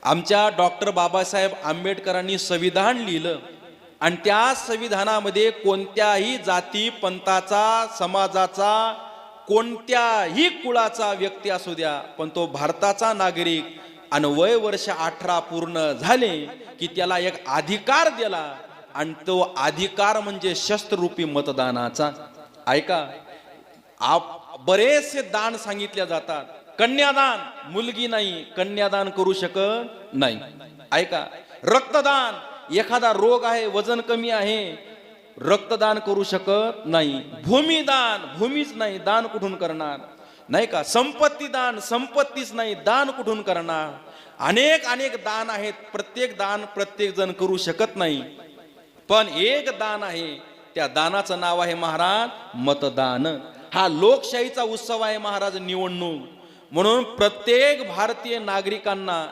आमच्या डॉक्टर बाबासाहेब आंबेडकरांनी संविधान लिहिलं आणि त्या संविधानामध्ये कोणत्याही जाती पंथाचा समाजाचा कोणत्याही कुळाचा व्यक्ती असू द्या पण तो भारताचा नागरिक आणि वय वर्ष 18 पूर्ण झाले की त्याला एक अधिकार दिला आणि तो अधिकार म्हणजे शस्त्ररूपी मतदानाचा. ऐका, बरेचसे दान सांगितले जातात. कन्यादान, मुलगी नाही कन्यादान करू शकत नाही. ऐका, रक्तदान, एखादा रोग आहे वजन कमी आहे रक्तदान करू शकत नाही. भूमिदान, भूमीच नाही दान कुठून करणार, नाही का. संपत्ती दान, संपत्तीच नाही दान कुठून करणार. अनेक अनेक दान आहेत, प्रत्येक दान प्रत्येक जण करू शकत नाही. पण एक दान आहे, त्या दानाचं नाव आहे महाराज मतदान. हा लोकशाहीचा उत्सव आहे महाराज, निवडणूक. म्हणून प्रत्येक भारतीय नागरिकांना